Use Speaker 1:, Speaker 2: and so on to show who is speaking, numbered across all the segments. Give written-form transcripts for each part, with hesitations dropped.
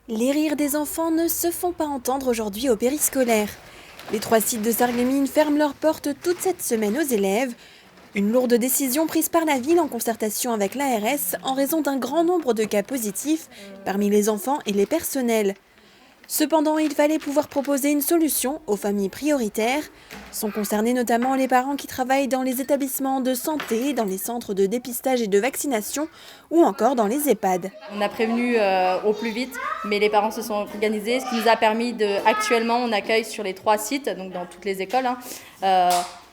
Speaker 1: Les rires des enfants ne se font pas entendre aujourd'hui au périscolaire. Les 3 sites de Sarreguemines ferment leurs portes toute cette semaine aux élèves. Une lourde décision prise par la ville en concertation avec l'ARS en raison d'un grand nombre de cas positifs parmi les enfants et les personnels. Cependant, il fallait pouvoir proposer une solution aux familles prioritaires. Sont concernés notamment les parents qui travaillent dans les établissements de santé, dans les centres de dépistage et de vaccination ou encore dans les EHPAD.
Speaker 2: On a prévenu au plus vite, mais les parents se sont organisés, ce qui nous a permis actuellement on accueille sur les 3 sites, donc dans toutes les écoles,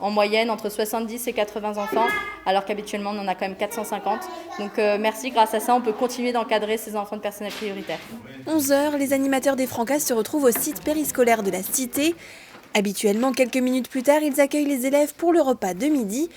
Speaker 2: en moyenne entre 70 et 80 enfants, alors qu'habituellement on en a quand même 450. Donc merci, grâce à ça on peut continuer d'encadrer ces enfants de personnel prioritaire.
Speaker 1: 11 h, les animateurs des Francas se retrouvent au site périscolaire de la Cité. Habituellement, quelques minutes plus tard, ils accueillent les élèves pour le repas de midi.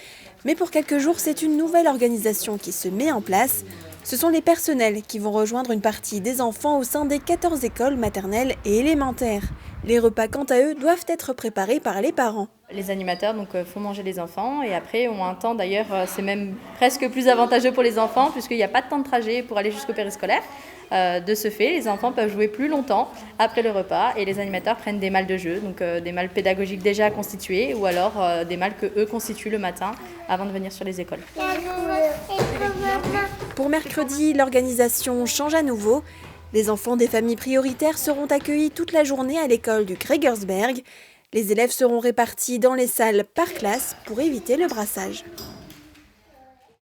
Speaker 1: Mais pour quelques jours, c'est une nouvelle organisation qui se met en place. Ce sont les personnels qui vont rejoindre une partie des enfants au sein des 14 écoles maternelles et élémentaires. Les repas, quant à eux, doivent être préparés par les parents.
Speaker 2: Les animateurs font manger les enfants et après ont un temps, d'ailleurs c'est même presque plus avantageux pour les enfants puisqu'il n'y a pas de temps de trajet pour aller jusqu'au périscolaire. De ce fait, les enfants peuvent jouer plus longtemps après le repas et les animateurs prennent des malles de jeu, donc des malles pédagogiques déjà constituées ou alors des malles que eux constituent le matin avant de venir sur les écoles.
Speaker 1: Pour mercredi, l'organisation change à nouveau. Les enfants des familles prioritaires seront accueillis toute la journée à l'école du Gregersberg. Les élèves seront répartis dans les salles par classe pour éviter le brassage.